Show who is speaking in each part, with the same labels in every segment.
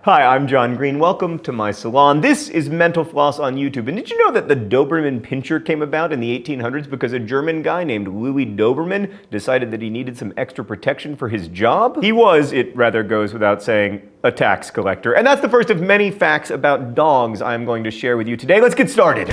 Speaker 1: Hi, I'm John Green. Welcome to my salon. This is Mental Floss on YouTube. And did you know that the Doberman Pinscher came about in the 1800s because a German guy named Louis Doberman decided that he needed some extra protection for his job? He was, it rather goes without saying, a tax collector. And that's the first of many facts about dogs I'm going to share with you today. Let's get started.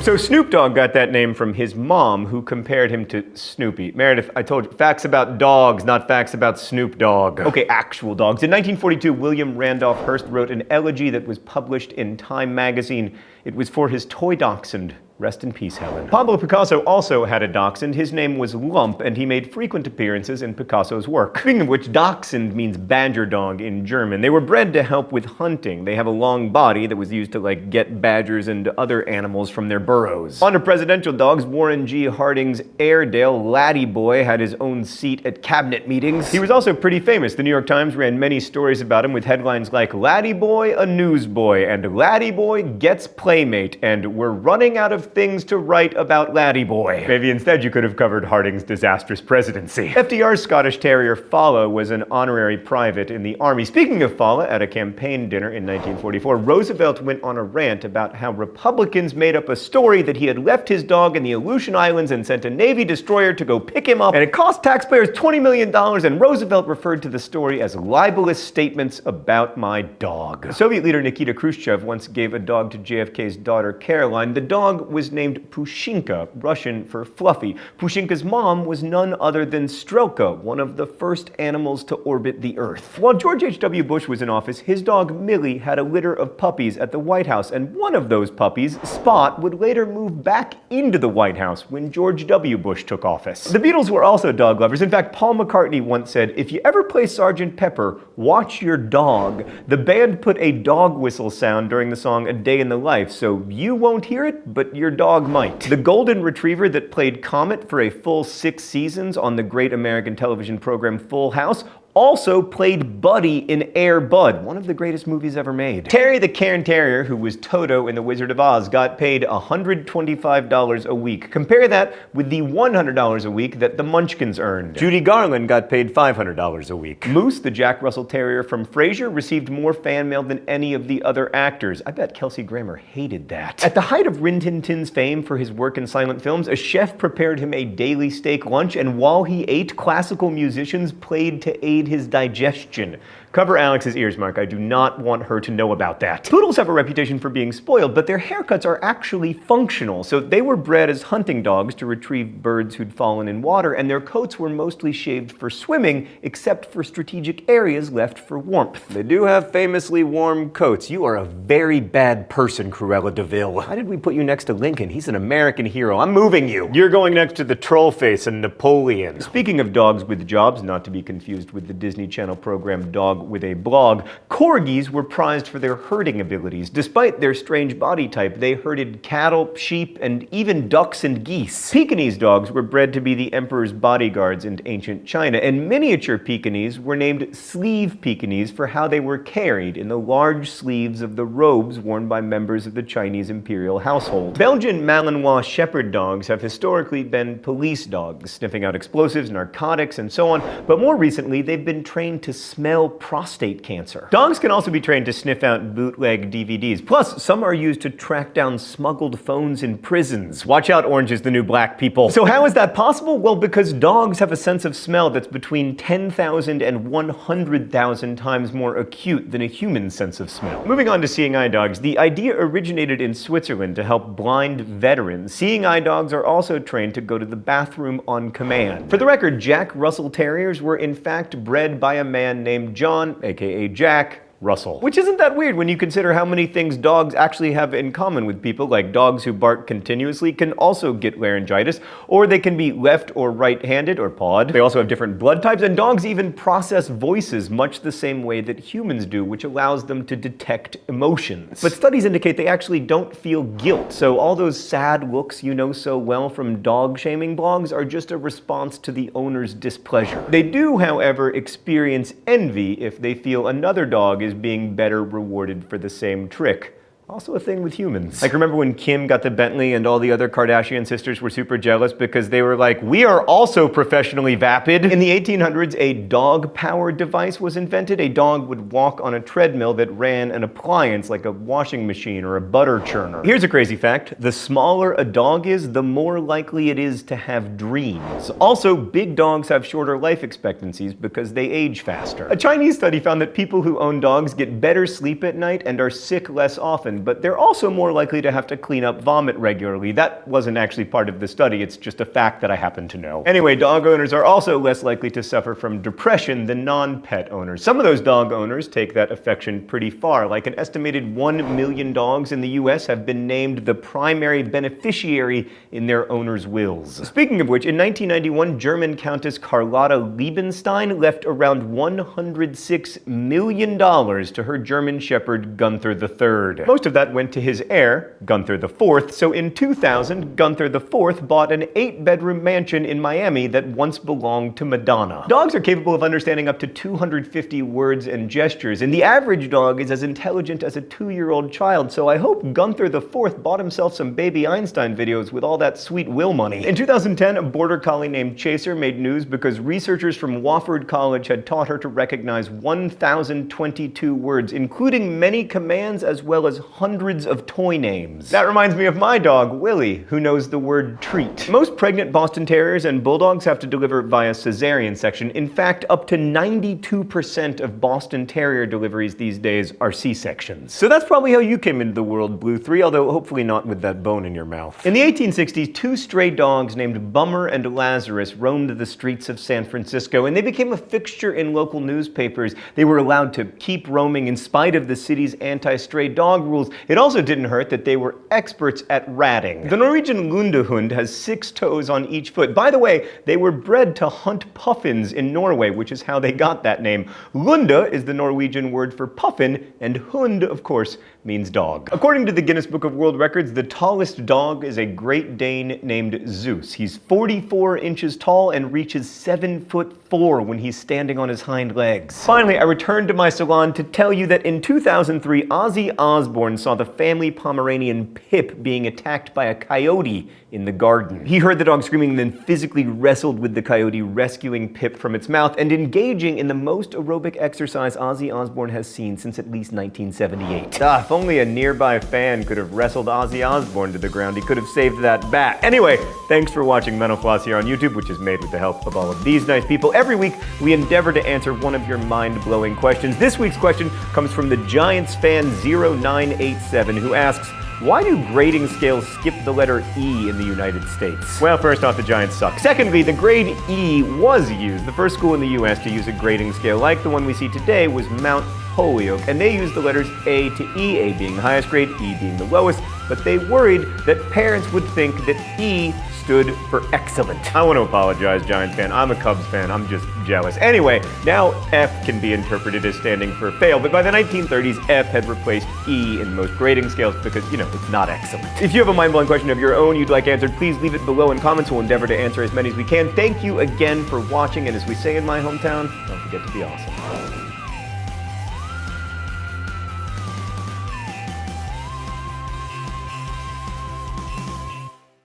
Speaker 1: So Snoop Dogg got that name from his mom, who compared him to Snoopy. Meredith, I told you, facts about dogs, not facts about Snoop Dogg. Okay, actual dogs. In 1942, William Randolph Hearst wrote an elegy that was published in Time magazine. It was for his toy dachshund. Rest in peace, Helen. Pablo Picasso also had a dachshund. His name was Lump, and he made frequent appearances in Picasso's work. Speaking of which, dachshund means badger dog in German. They were bred to help with hunting. They have a long body that was used to, get badgers and other animals from their burrows. On to presidential dogs, Warren G. Harding's Airedale, Laddie Boy, had his own seat at cabinet meetings. He was also pretty famous. The New York Times ran many stories about him with headlines like, "Laddie Boy, a newsboy," and "Laddie Boy gets playmate," and "We're running out of things to write about Laddie Boy." Maybe instead you could have covered Harding's disastrous presidency. FDR's Scottish Terrier Fala was an honorary private in the Army. Speaking of Fala, at a campaign dinner in 1944, Roosevelt went on a rant about how Republicans made up a story that he had left his dog in the Aleutian Islands and sent a Navy destroyer to go pick him up, and it cost taxpayers $20 million, and Roosevelt referred to the story as libelous statements about my dog. Soviet leader Nikita Khrushchev once gave a dog to JFK's daughter Caroline. The dog was named Pushinka, Russian for Fluffy. Pushinka's mom was none other than Strelka, one of the first animals to orbit the Earth. While George H.W. Bush was in office, his dog Millie had a litter of puppies at the White House, and one of those puppies, Spot, would later move back into the White House when George W. Bush took office. The Beatles were also dog lovers. In fact, Paul McCartney once said, "If you ever play Sgt. Pepper, watch your dog." The band put a dog whistle sound during the song A Day in the Life, so you won't hear it, but your dog might. The golden retriever that played Comet for a full 6 seasons on the great American television program Full House also played Buddy in Air Bud, one of the greatest movies ever made. Terry the Cairn Terrier, who was Toto in The Wizard of Oz, got paid $125 a week. Compare that with the $100 a week that the Munchkins earned. Judy Garland got paid $500 a week. Moose, the Jack Russell Terrier from Frasier, received more fan mail than any of the other actors. I bet Kelsey Grammer hated that. At the height of Rin Tin Tin's fame for his work in silent films, a chef prepared him a daily steak lunch, and while he ate, classical musicians played to aid his digestion. Cover Alex's ears, Mark. I do not want her to know about that. Poodles have a reputation for being spoiled, but their haircuts are actually functional. So they were bred as hunting dogs to retrieve birds who'd fallen in water, and their coats were mostly shaved for swimming, except for strategic areas left for warmth. They do have famously warm coats. You are a very bad person, Cruella de Vil. Why did we put you next to Lincoln? He's an American hero. I'm moving you. You're going next to the Trollface and Napoleon. Speaking of dogs with jobs, not to be confused with the Disney Channel program Dog with a Blog, corgis were prized for their herding abilities. Despite their strange body type, they herded cattle, sheep, and even ducks and geese. Pekingese dogs were bred to be the emperor's bodyguards in ancient China, and miniature Pekingese were named sleeve Pekingese for how they were carried in the large sleeves of the robes worn by members of the Chinese imperial household. Belgian Malinois shepherd dogs have historically been police dogs, sniffing out explosives, narcotics, and so on, but more recently they've been trained to smell prostate cancer. Dogs can also be trained to sniff out bootleg DVDs. Plus, some are used to track down smuggled phones in prisons. Watch out, Orange is the New Black, people. So how is that possible? Well, because dogs have a sense of smell that's between 10,000 and 100,000 times more acute than a human sense of smell. Moving on to seeing eye dogs, the idea originated in Switzerland to help blind veterans. Seeing eye dogs are also trained to go to the bathroom on command. For the record, Jack Russell Terriers were in fact bred by a man named John, aka Jack, Russell. Which isn't that weird when you consider how many things dogs actually have in common with people, like dogs who bark continuously can also get laryngitis, or they can be left or right-handed or pawed. They also have different blood types, and dogs even process voices much the same way that humans do, which allows them to detect emotions. But studies indicate they actually don't feel guilt, so all those sad looks you know so well from dog-shaming blogs are just a response to the owner's displeasure. They do, however, experience envy if they feel another dog is being better rewarded for the same trick. Also a thing with humans. Like, remember when Kim got the Bentley and all the other Kardashian sisters were super jealous because they were like, we are also professionally vapid? In the 1800s, a dog-powered device was invented. A dog would walk on a treadmill that ran an appliance like a washing machine or a butter churner. Here's a crazy fact. The smaller a dog is, the more likely it is to have dreams. Also, big dogs have shorter life expectancies because they age faster. A Chinese study found that people who own dogs get better sleep at night and are sick less often, but they're also more likely to have to clean up vomit regularly. That wasn't actually part of the study, it's just a fact that I happen to know. Anyway, dog owners are also less likely to suffer from depression than non-pet owners. Some of those dog owners take that affection pretty far. Like, an estimated 1 million dogs in the US have been named the primary beneficiary in their owners' wills. Speaking of which, in 1991, German Countess Carlotta Liebenstein left around $106 million to her German Shepherd Gunther III. Most of that went to his heir, Gunther IV, so in 2000, Gunther IV bought an 8-bedroom mansion in Miami that once belonged to Madonna. Dogs are capable of understanding up to 250 words and gestures, and the average dog is as intelligent as a 2-year-old child, so I hope Gunther IV bought himself some Baby Einstein videos with all that sweet will money. In 2010, a border collie named Chaser made news because researchers from Wofford College had taught her to recognize 1,022 words, including many commands as well as hundreds of toy names. That reminds me of my dog, Willie, who knows the word treat. Most pregnant Boston Terriers and Bulldogs have to deliver via cesarean section. In fact, up to 92% of Boston Terrier deliveries these days are C-sections. So that's probably how you came into the world, Blue 3, although hopefully not with that bone in your mouth. In the 1860s, 2 stray dogs named Bummer and Lazarus roamed the streets of San Francisco, and they became a fixture in local newspapers. They were allowed to keep roaming in spite of the city's anti-stray dog rules. It also didn't hurt that they were experts at ratting. The Norwegian Lundehund has 6 toes on each foot. By the way, they were bred to hunt puffins in Norway, which is how they got that name. Lunde is the Norwegian word for puffin, and hund, of course, means dog. According to the Guinness Book of World Records, the tallest dog is a Great Dane named Zeus. He's 44 inches tall and reaches 7'4" when he's standing on his hind legs. Finally, I returned to my salon to tell you that in 2003, Ozzy Osbourne saw the family Pomeranian Pip being attacked by a coyote in the garden. He heard the dog screaming and then physically wrestled with the coyote, rescuing Pip from its mouth and engaging in the most aerobic exercise Ozzy Osbourne has seen since at least 1978. If only a nearby fan could have wrestled Ozzy Osbourne to the ground, he could have saved that bat. Anyway, thanks for watching Mental Floss here on YouTube, which is made with the help of all of these nice people. Every week, we endeavor to answer one of your mind-blowing questions. This week's question comes from the Giants fan 0987, who asks, why do grading scales skip the letter E in the United States? Well, first off, the Giants suck. Secondly, the grade E was used. The first school in the US to use a grading scale like the one we see today was Mount Holyoke, and they used the letters A to E, A being the highest grade, E being the lowest, but they worried that parents would think that E stood for excellent. I want to apologize, Giants fan. I'm a Cubs fan. I'm just jealous. Anyway, now F can be interpreted as standing for fail, but by the 1930s, F had replaced E in most grading scales because, you know, it's not excellent. If you have a mind-blowing question of your own you'd like answered, please leave it below in comments. We'll endeavor to answer as many as we can. Thank you again for watching, and as we say in my hometown, don't forget to be awesome.